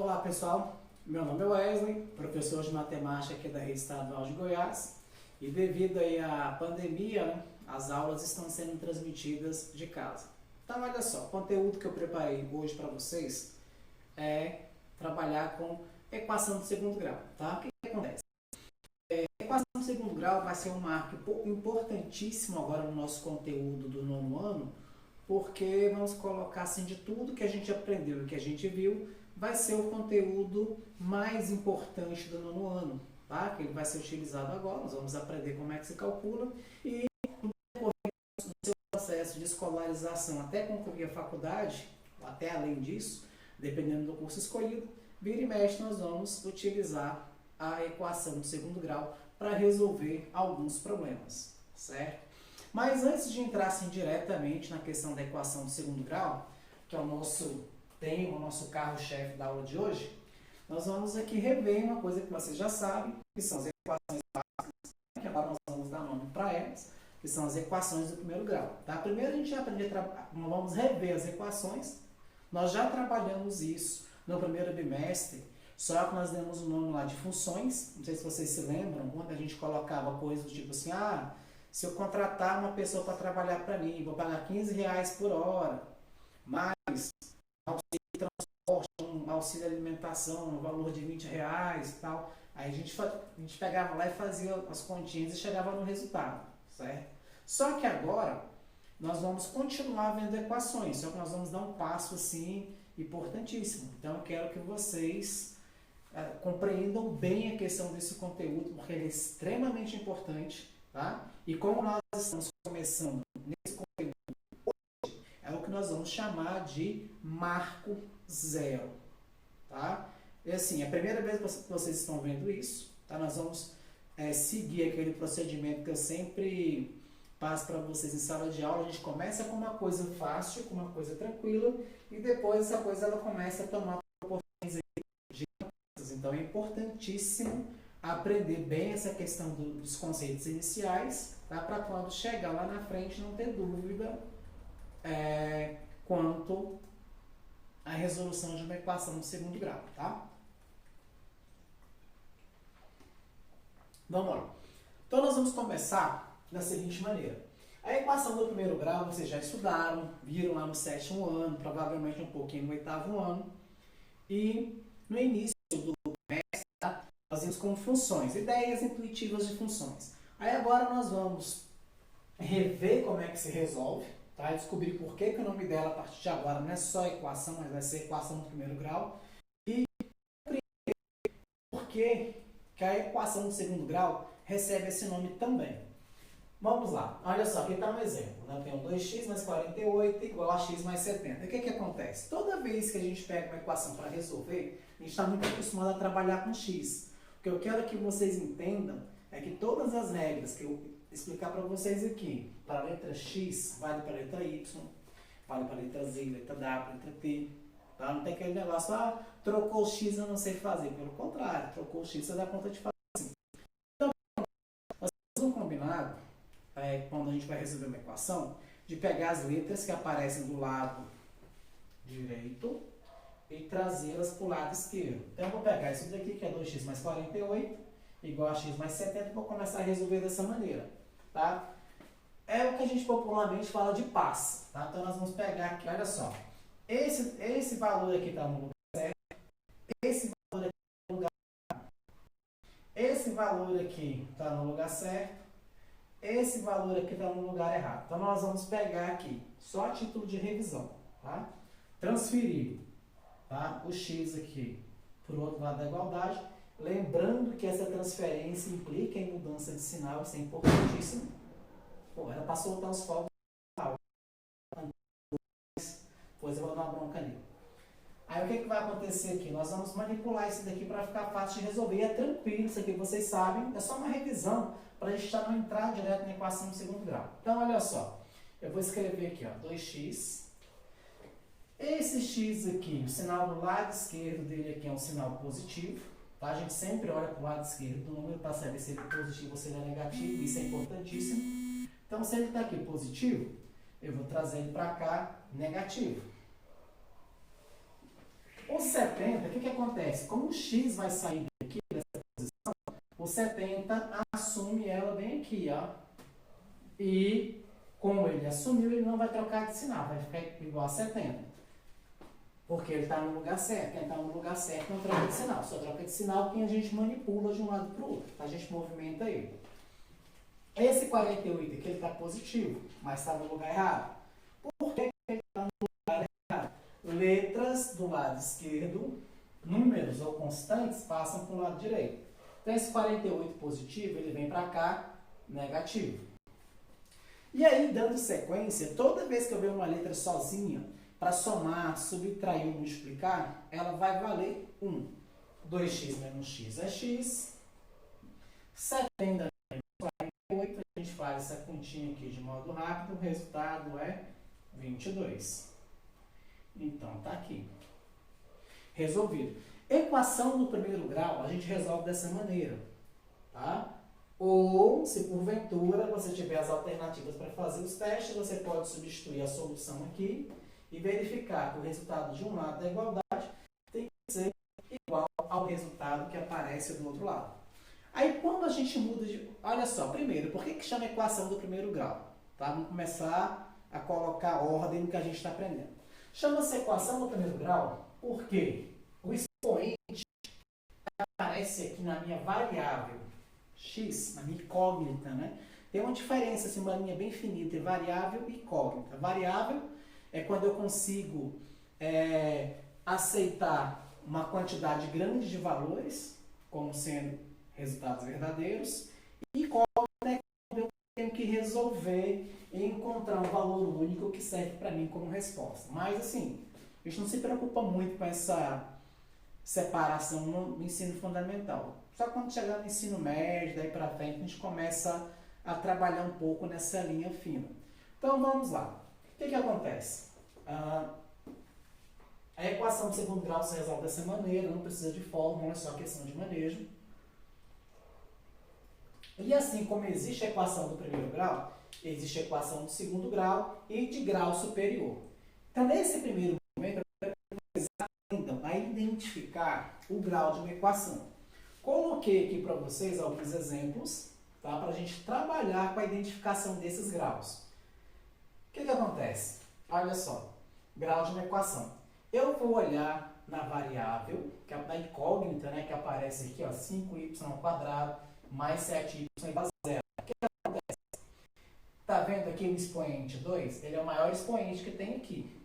Olá pessoal, meu nome é Wesley, professor de matemática aqui da Rede Estadual de Goiás, e devido aí à pandemia, né, as aulas estão sendo transmitidas de casa. Então olha só, o conteúdo que eu preparei hoje para vocês é trabalhar com equação de segundo grau, tá? O que acontece? A equação de segundo grau vai ser um marco importantíssimo agora no nosso conteúdo do nono ano, porque vamos colocar assim, de tudo que a gente aprendeu e que a gente viu, vai ser o conteúdo mais importante do nono ano, tá? Que ele vai ser utilizado agora, nós vamos aprender como é que se calcula e no seu processo de escolarização até concluir a faculdade, ou até além disso, dependendo do curso escolhido, vira e mexe nós vamos utilizar a equação de segundo grau para resolver alguns problemas, certo? Mas antes de entrar assim, diretamente na questão da equação de segundo grau, que é o nosso tema, o nosso carro-chefe da aula de hoje, nós vamos aqui rever uma coisa que vocês já sabem, que são as equações básicas, que agora nós vamos dar nome para elas, que são as equações do primeiro grau. Tá? Primeiro a gente vai aprender, vamos rever as equações, nós já trabalhamos isso no primeiro bimestre, só que nós demos o nome lá de funções, não sei se vocês se lembram, quando a gente colocava coisas do tipo assim, se eu contratar uma pessoa para trabalhar para mim, vou pagar R$15 por hora, mais auxílio de transporte, auxílio de alimentação, no valor de R$20 e tal. Aí a gente pegava lá e fazia as continhas e chegava no resultado, certo? Só que agora nós vamos continuar vendo equações, só que nós vamos dar um passo assim importantíssimo. Então eu quero que vocês compreendam bem a questão desse conteúdo, porque ele é extremamente importante. Tá? E como nós estamos começando nesse conteúdo hoje, é o que nós vamos chamar de marco zero. Tá? E assim, é a primeira vez que vocês estão vendo isso, tá? Nós vamos seguir aquele procedimento que eu sempre passo para vocês em sala de aula. A gente começa com uma coisa fácil, com uma coisa tranquila, e depois essa coisa ela começa a tomar proporções gigantes. Então é importantíssimo aprender bem essa questão dos conceitos iniciais, tá? Para quando chegar lá na frente não ter dúvida quanto à resolução de uma equação de segundo grau. Tá? Vamos lá. Então nós vamos começar da seguinte maneira. A equação do primeiro grau vocês já estudaram, viram lá no sétimo ano, provavelmente um pouquinho no oitavo ano, e no início do semestre, tá? Nós vimos como funções, ideias intuitivas de funções. Aí agora nós vamos rever como é que se resolve, tá? E descobrir por que o nome dela a partir de agora não é só equação, mas vai ser equação do primeiro grau. E compreender por que a equação do segundo grau recebe esse nome também. Vamos lá, olha só, aqui está um exemplo. Né? Tem um 2x mais 48 igual a x mais 70. O que acontece? Toda vez que a gente pega uma equação para resolver, a gente está muito acostumado a trabalhar com x. O que eu quero que vocês entendam é que todas as regras que eu explicar para vocês aqui, para a letra x, vale para a letra y, vale para a letra z, letra w, letra t. Tá? Não tem aquele negócio, trocou o x eu não sei fazer. Pelo contrário, trocou o x você dá conta de fazer assim. Então, nós temos um combinado, quando a gente vai resolver uma equação, de pegar as letras que aparecem do lado direito e trazê-las para o lado esquerdo. Então eu vou pegar isso daqui, que é 2x mais 48, igual a x mais 70, e vou começar a resolver dessa maneira. Tá? É o que a gente popularmente fala de passa. Tá? Então nós vamos pegar aqui, olha só. Esse valor aqui está no lugar certo, esse valor aqui está no lugar errado. Esse valor aqui está no lugar certo, esse valor aqui está no lugar errado. Então nós vamos pegar aqui, só a título de revisão. Tá? Transferir, tá? O x aqui para o outro lado da igualdade, lembrando que essa transferência implica em mudança de sinal, isso é importantíssimo. Pô, era para soltar os fogos, depois eu vou dar uma bronca ali. Aí o que vai acontecer aqui? Nós vamos manipular isso daqui para ficar fácil de resolver. E é tranquilo, isso aqui vocês sabem, é só uma revisão para a gente já não entrar direto na equação de segundo grau. Então olha só, eu vou escrever aqui, 2x. Esse x aqui, o sinal do lado esquerdo dele aqui é um sinal positivo. Tá? A gente sempre olha para o lado esquerdo do número para saber se ele é positivo ou se ele é negativo. Isso é importantíssimo. Então, se ele está aqui positivo, eu vou trazer ele para cá negativo. O 70 70, o que acontece? Como o x vai sair daqui, dessa posição, o 70 assume ela bem aqui, ó. E como ele assumiu, ele não vai trocar de sinal, vai ficar igual a 70. Porque ele está no lugar certo. Quem está no lugar certo não troca de sinal. Só troca de sinal quem a gente manipula de um lado para o outro. A gente movimenta ele. Esse 48 aqui, ele está positivo, mas está no lugar errado. Por que ele está no lugar errado? Letras do lado esquerdo, números ou constantes, passam para o lado direito. Então, esse 48 positivo, ele vem para cá, negativo. E aí, dando sequência, toda vez que eu ver uma letra sozinha, para somar, subtrair ou multiplicar, ela vai valer 1. 2x menos x é x. 70 menos 48, a gente faz essa continha aqui de modo rápido, o resultado é 22. Então, tá aqui. Resolvido. Equação do primeiro grau, a gente resolve dessa maneira, tá? Ou, se porventura você tiver as alternativas para fazer os testes, você pode substituir a solução aqui e verificar que o resultado de um lado da igualdade tem que ser igual ao resultado que aparece do outro lado. Aí, quando a gente muda de... Olha só, primeiro, por que chama equação do primeiro grau? Tá? Vamos começar a colocar ordem no que a gente está aprendendo. Chama-se equação do primeiro grau porque o expoente aparece aqui na minha variável x, na minha incógnita, né? Tem uma diferença, assim, uma linha bem finita entre variável e incógnita. Variável é quando eu consigo aceitar uma quantidade grande de valores como sendo resultados verdadeiros. E incógnita é quando eu tenho que resolver e encontrar um valor único que serve para mim como resposta. Mas, assim, a gente não se preocupa muito com essa separação no ensino fundamental. Só quando chegar no ensino médio, daí para frente, a gente começa a trabalhar um pouco nessa linha fina. Então, vamos lá. O que acontece? A equação do segundo grau se resolve dessa maneira, não precisa de fórmula, é só questão de manejo. E assim como existe a equação do primeiro grau, existe a equação do segundo grau e de grau superior. Então, nesse primeiro momento, eu quero então, a identificar o grau de uma equação. Coloquei aqui para vocês alguns exemplos, tá? Para a gente trabalhar com a identificação desses graus. O que acontece? Olha só, grau de uma equação. Eu vou olhar na variável, que é a incógnita, né, que aparece aqui, ó, 5y² mais 7y igual a 0. O que acontece? Está vendo aqui o expoente 2? Ele é o maior expoente que tem aqui.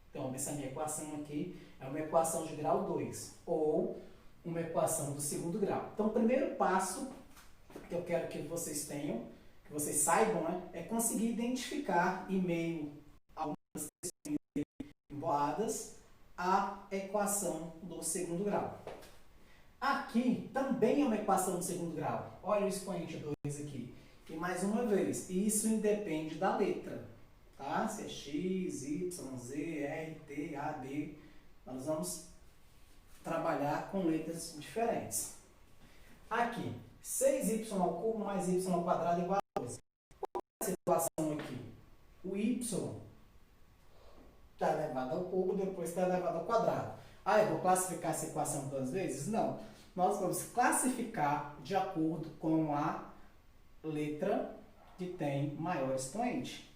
Então, essa minha equação aqui é uma equação de grau 2, ou uma equação do segundo grau. Então, o primeiro passo que eu quero que vocês tenham, que vocês saibam, né, é conseguir identificar, em meio a algumas questões emboladas, a equação do segundo grau. Aqui também é uma equação do segundo grau. Olha o expoente 2 aqui. E mais uma vez, isso independe da letra. Tá? Se é x, y, z, r, t, a, b. Nós vamos trabalhar com letras diferentes. Aqui, 6y³ mais y² igual a 12. Qual é essa equação aqui? O y está elevado ao cubo, depois está elevado ao quadrado. Ah, eu vou classificar essa equação duas vezes? Não. Nós vamos classificar de acordo com a letra que tem maior expoente.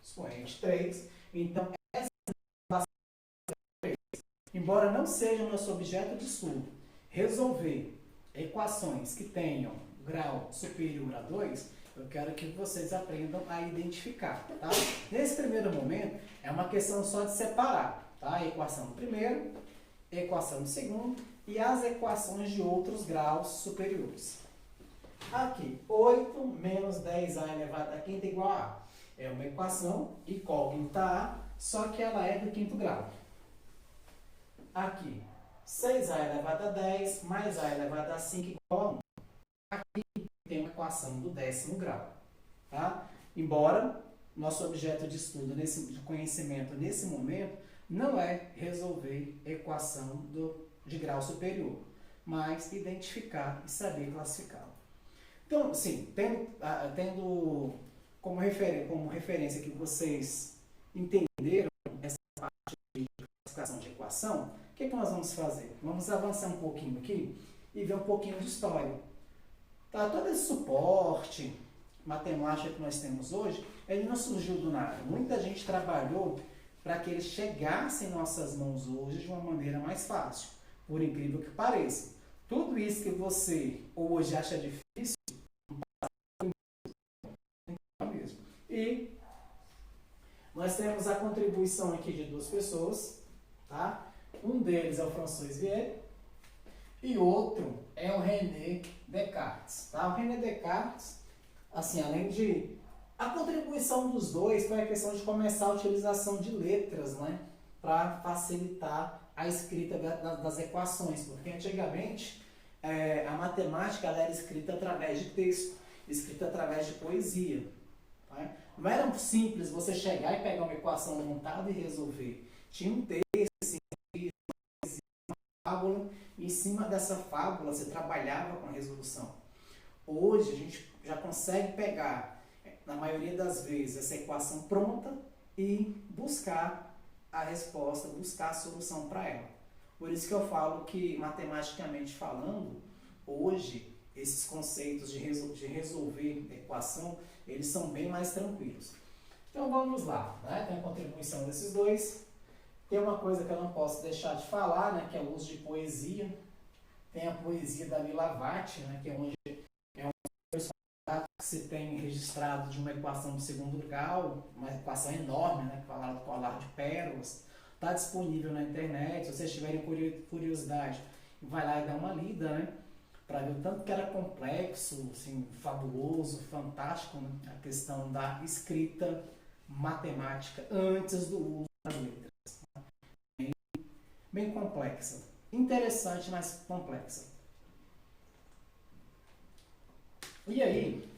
Expoente 3. Então, essa equação 3, embora não seja o nosso objeto de estudo, resolver equações que tenham grau superior a 2, eu quero que vocês aprendam a identificar, tá? Nesse primeiro momento, é uma questão só de separar, tá? A equação do primeiro, a equação do segundo e as equações de outros graus superiores. Aqui, 8 menos 10a elevado a quinta igual a A. É uma equação incógnita A, só que ela é do quinto grau. Aqui, 6a elevado a 10 mais a elevado a 5 igual a 1. Aqui tem uma equação do 10º grau. Tá? Embora nosso objeto de estudo, de conhecimento nesse momento, não é resolver equação de grau superior, mas identificar e saber classificá-la. Então, sim, tendo como referência que vocês entenderam essa parte de classificação de equação, O que nós vamos fazer? Vamos avançar um pouquinho aqui e ver um pouquinho de história. Tá? Todo esse suporte matemático que nós temos hoje, ele não surgiu do nada. Muita gente trabalhou para que ele chegasse em nossas mãos hoje de uma maneira mais fácil, por incrível que pareça. Tudo isso que você hoje acha difícil, é mesmo. E nós temos a contribuição aqui de duas pessoas, tá? Um deles é o François Vieille e outro é o René Descartes, tá? O René Descartes, assim, além de a contribuição dos dois foi a questão de começar a utilização de letras, né, para facilitar a escrita das equações, porque antigamente a matemática ela era escrita através de texto, escrita através de poesia. Tá? Não era simples você chegar e pegar uma equação montada e resolver. Tinha um texto, uma fábula, e em cima dessa fábula você trabalhava com a resolução. Hoje a gente já consegue pegar, na maioria das vezes, essa equação pronta e buscar a resposta, buscar a solução para ela. Por isso que eu falo que, matematicamente falando, hoje, esses conceitos de resolver equação, eles são bem mais tranquilos. Então vamos lá, né? Tem a contribuição desses dois. Tem uma coisa que eu não posso deixar de falar, né? Que é o uso de poesia. Tem a poesia da Lilavati, né? Que é onde que se tem registrado de uma equação de segundo grau, uma equação enorme, né, falada do colar de pérolas, está disponível na internet. Se vocês tiverem curiosidade, vai lá e dá uma lida, né, para ver o tanto que era complexo, assim, fabuloso, fantástico, né, a questão da escrita matemática antes do uso das letras. Bem complexa, interessante, mas complexa. E aí,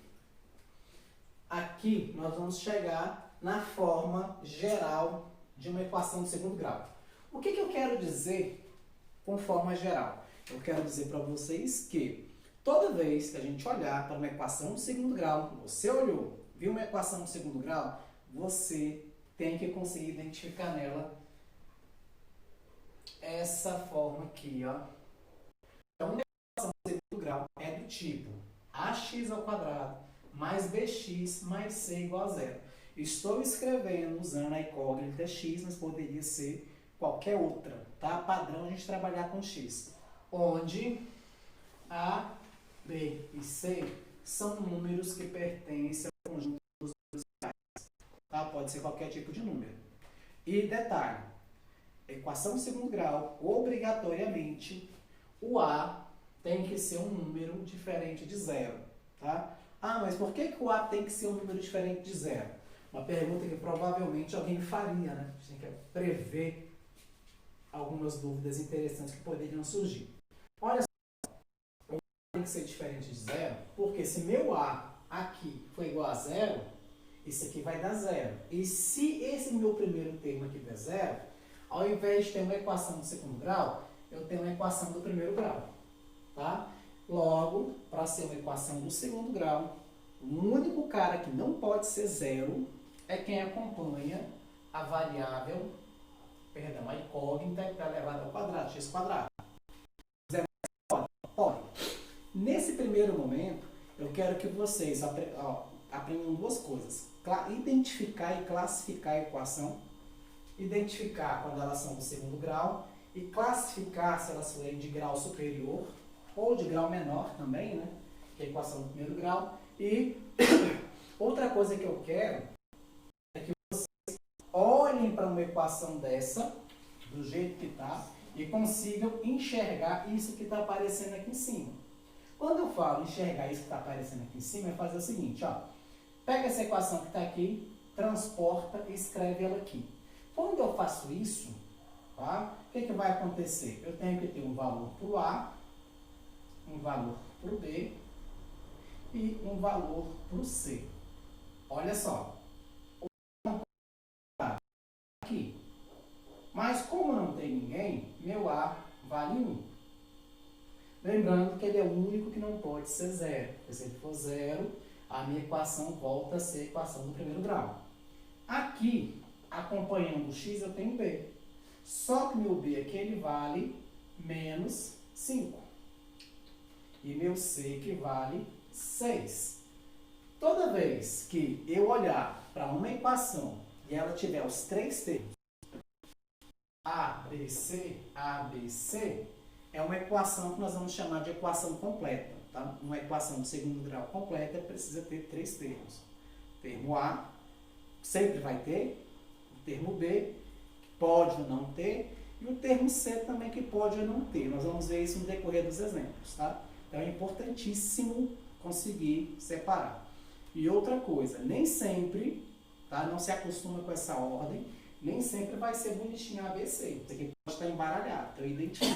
aqui nós vamos chegar na forma geral de uma equação de segundo grau. O que eu quero dizer com forma geral? Eu quero dizer para vocês que toda vez que a gente olhar para uma equação de segundo grau, você olhou, viu uma equação de segundo grau, você tem que conseguir identificar nela essa forma aqui, ó. Então, uma equação de segundo grau é do tipo ax ao quadrado mais bx mais c igual a zero. Estou escrevendo usando a incógnita x, mas poderia ser qualquer outra, tá? Padrão a gente trabalhar com x, onde a, b e c são números que pertencem ao conjunto dos números reais, tá? Pode ser qualquer tipo de número. E detalhe, equação de segundo grau, obrigatoriamente, o a tem que ser um número diferente de zero, tá? Ah, mas por que o a tem que ser um número diferente de zero? Uma pergunta que provavelmente alguém faria, né? A gente tem que prever algumas dúvidas interessantes que poderiam surgir. Olha só, o a tem que ser diferente de zero, porque se meu a aqui for igual a zero, isso aqui vai dar zero. E se esse meu primeiro termo aqui der zero, ao invés de ter uma equação do segundo grau, eu tenho uma equação do primeiro grau. Tá? Logo, para ser uma equação do segundo grau, o único cara que não pode ser zero é quem acompanha a variável, perdão, a incógnita que está elevada ao quadrado, x quadrado. Zero pode. Nesse primeiro momento, eu quero que vocês aprendam duas coisas. Identificar e classificar a equação. Identificar quando elas são do segundo grau e classificar se elas forem de grau superior ou de grau menor também, né? Que é a equação do primeiro grau. E outra coisa que eu quero é que vocês olhem para uma equação dessa, do jeito que está, e consigam enxergar isso que está aparecendo aqui em cima. Quando eu falo enxergar isso que está aparecendo aqui em cima, é fazer o seguinte, ó. Pega essa equação que está aqui, transporta e escreve ela aqui. Quando eu faço isso, tá? O que vai acontecer? Eu tenho que ter um valor para o A, um valor para o B e um valor para o C. Olha só. Aqui. Mas como não tem ninguém, meu A vale 1. Lembrando que ele é o único que não pode ser zero. Porque se ele for zero, a minha equação volta a ser a equação do primeiro grau. Aqui, acompanhando o x, eu tenho B. Só que meu B aqui ele vale menos 5. E meu C equivale 6. Toda vez que eu olhar para uma equação e ela tiver os três termos, A, B, C, é uma equação que nós vamos chamar de equação completa. Tá? Uma equação de segundo grau completa precisa ter três termos. Termo A, sempre vai ter. O termo B, que pode ou não ter. E o termo C também, que pode ou não ter. Nós vamos ver isso no decorrer dos exemplos. Tá? Então é importantíssimo conseguir separar. E outra coisa, nem sempre, tá? Não se acostuma com essa ordem, nem sempre vai ser bonitinho ABC. Isso aqui pode estar embaralhado. Então identifica.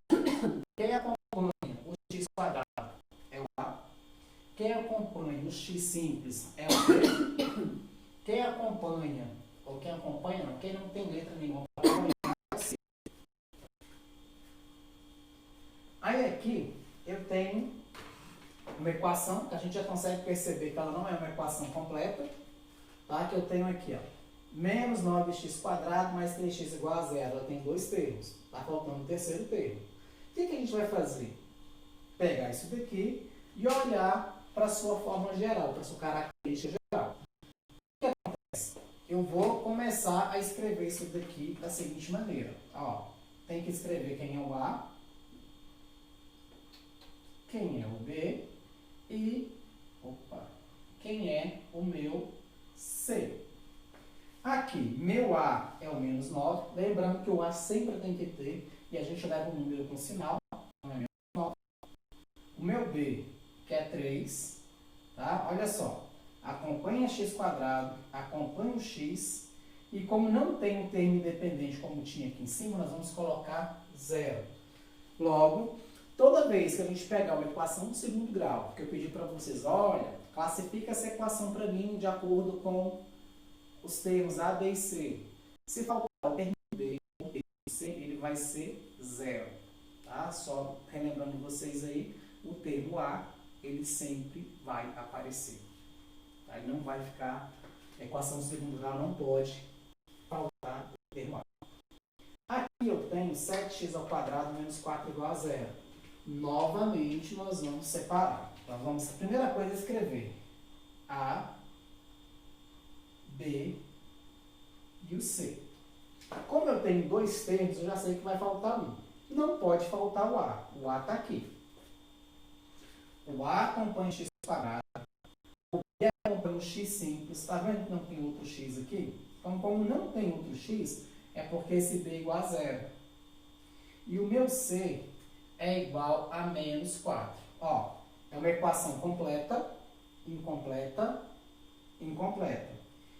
Quem acompanha o x quadrado é o A. Quem acompanha o x simples é o B. Quem acompanha, ou quem acompanha não, quem não tem letra nenhuma para acompanhar é o C. Aí aqui eu tenho uma equação que a gente já consegue perceber que ela não é uma equação completa, tá? Que eu tenho aqui, ó, menos 9x² mais 3x igual a zero. Ela tem dois termos, está faltando o terceiro termo. O que a gente vai fazer? Pegar isso daqui e olhar para a sua forma geral, para a sua característica geral. O que acontece? Eu vou começar a escrever isso daqui da seguinte maneira. Ó, tem que escrever quem é o A, quem é o B e quem é o meu C. Aqui, meu A é o menos 9. Lembrando que o A sempre tem que ter, e a gente leva um número com sinal, não é menos 9. O meu B, que é 3, tá? Olha só, acompanha x², acompanha o x, e como não tem um termo independente como tinha aqui em cima, nós vamos colocar 0. Logo, toda vez que a gente pegar uma equação de segundo grau, que eu pedi para vocês, olha, classifica essa equação para mim de acordo com os termos A, B e C. Se faltar o termo B ou o termo C, ele vai ser 0. Tá? Só relembrando vocês aí, o termo A, ele sempre vai aparecer. Tá? Ele não vai ficar, a equação de segundo grau não pode faltar o termo A. Aqui eu tenho 7x² menos 4 igual a 0. Novamente, nós vamos separar. Então, a primeira coisa é escrever A, B e o C. Como eu tenho dois termos, eu já sei que vai faltar um. Não pode faltar o A. O A está aqui. O A acompanha o x², o B acompanha o x simples. Está vendo que não tem outro x aqui? Então, como não tem outro x, é porque esse B é igual a 0. E o meu C é igual a menos 4. Ó, é uma equação completa, incompleta, incompleta.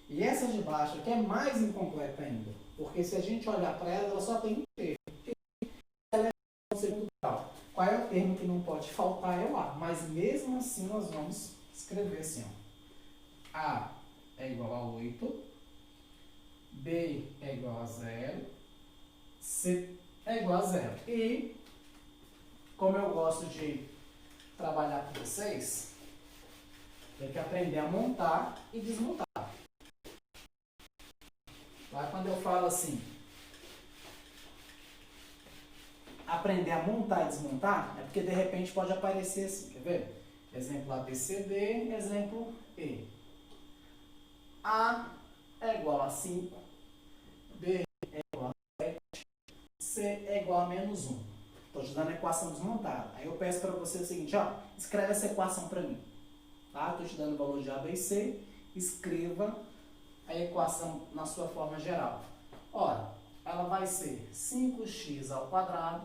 E essa de baixo aqui é mais incompleta ainda, porque se a gente olhar para ela, ela só tem um termo. Ela é no segundo grau. Qual é o termo que não pode faltar? É o A. Mas mesmo assim nós vamos escrever assim, ó. A é igual a 8, B é igual a 0, C é igual a 0. E, como eu gosto de trabalhar com vocês, tem que aprender a montar e desmontar. Lá quando eu falo assim, aprender a montar e desmontar, é porque de repente pode aparecer assim, quer ver? Exemplo ABCD, exemplo E. A é igual a 5, B é igual a 7, C é igual a menos 1. Estou te dando a equação desmontada. Aí eu peço para você o seguinte, ó, escreve essa equação para mim. Tá? Estou te dando o valor de A, B e C, escreva a equação na sua forma geral. Ora, ela vai ser 5x²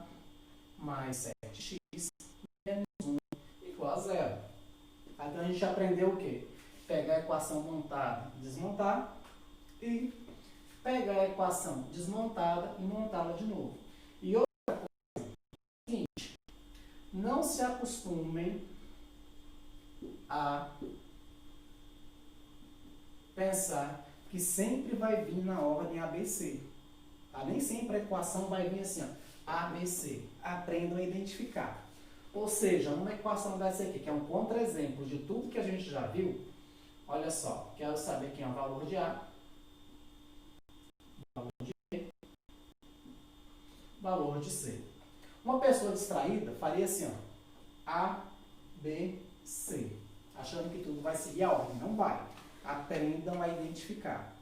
mais 7x menos 1 igual a 0. Então a gente aprendeu o quê? Pegar a equação montada e desmontar, e pegar a equação desmontada e montá-la de novo. E outra coisa, é o seguinte, não se acostumem a pensar que sempre vai vir na ordem ABC. Tá? Nem sempre a equação vai vir assim, ó, ABC. Aprendam a identificar. Ou seja, uma equação dessa aqui, que é um contra-exemplo de tudo que a gente já viu, olha só, quero saber quem é o valor de A, valor de B valor de C. Uma pessoa distraída faria assim, ó, A, B, C, achando que tudo vai seguir a ordem. Não vai. Aprendam a identificar.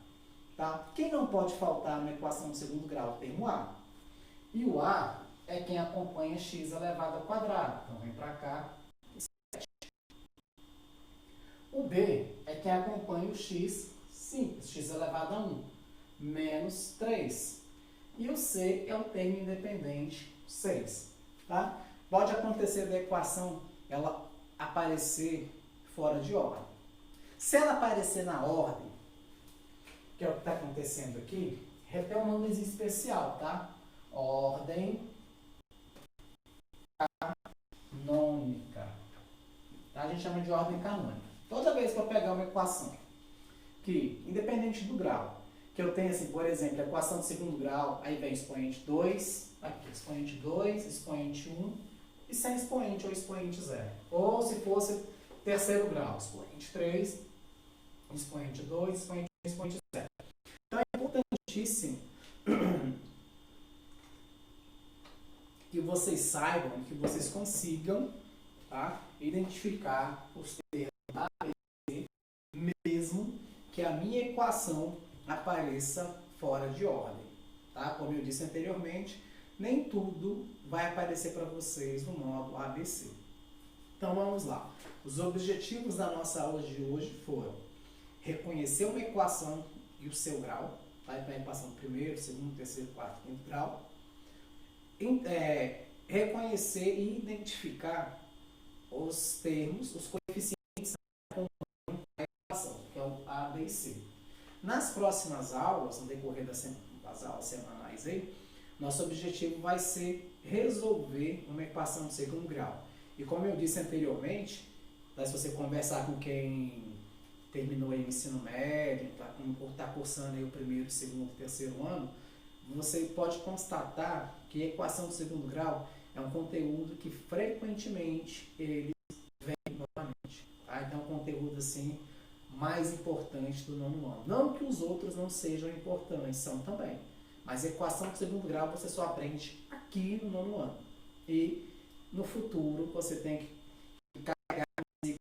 Tá? Quem não pode faltar na equação de segundo grau? Tem o A. E o A é quem acompanha x elevado ao quadrado. Então, vem para cá. O B é quem acompanha o x simples, x elevado a 1, menos 3. E o C é o termo independente, 6. Tá? Pode acontecer da equação ela aparecer fora de ordem. Se ela aparecer na ordem, que é o que está acontecendo aqui, tem um nome especial, tá? Ordem canônica. Tá? A gente chama de ordem canônica. Toda vez que eu pegar uma equação que, independente do grau, que eu tenho assim, por exemplo, a equação de segundo grau, aí vem expoente 2, aqui, expoente 2, expoente 1, e sem expoente ou expoente 0. Ou se fosse terceiro grau, expoente 3, expoente 2, expoente 1, expoente 0. Então é importantíssimo que vocês saibam, que vocês consigam, tá, identificar os termos A, B, C, mesmo que a minha equação apareça fora de ordem. Tá? Como eu disse anteriormente, nem tudo vai aparecer para vocês no modo ABC. Então vamos lá. Os objetivos da nossa aula de hoje foram reconhecer uma equação e o seu grau, tá? Então a equação do primeiro, segundo, terceiro, quarto, quinto grau. Reconhecer e identificar os termos, os coeficientes da equação, que é o A, B e C. Nas próximas aulas, no decorrer das aulas semanais aí, nosso objetivo vai ser resolver uma equação de segundo grau. E como eu disse anteriormente, tá, se você conversar com quem terminou aí o ensino médio, está cursando aí o primeiro, segundo, terceiro ano, você pode constatar que a equação de segundo grau é um conteúdo que frequentemente ele vem novamente. Tá? Então é um conteúdo assim mais importante do nono ano. Não que os outros não sejam importantes, são também. Mas a equação de segundo grau você só aprende aqui no nono ano. E no futuro você tem que carregar e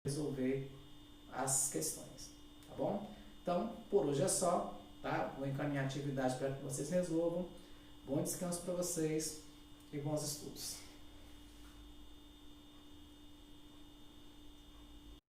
resolver as questões. Tá bom? Então, por hoje é só. Tá? Vou encaminhar a atividade para que vocês resolvam. Bom descanso para vocês e bons estudos.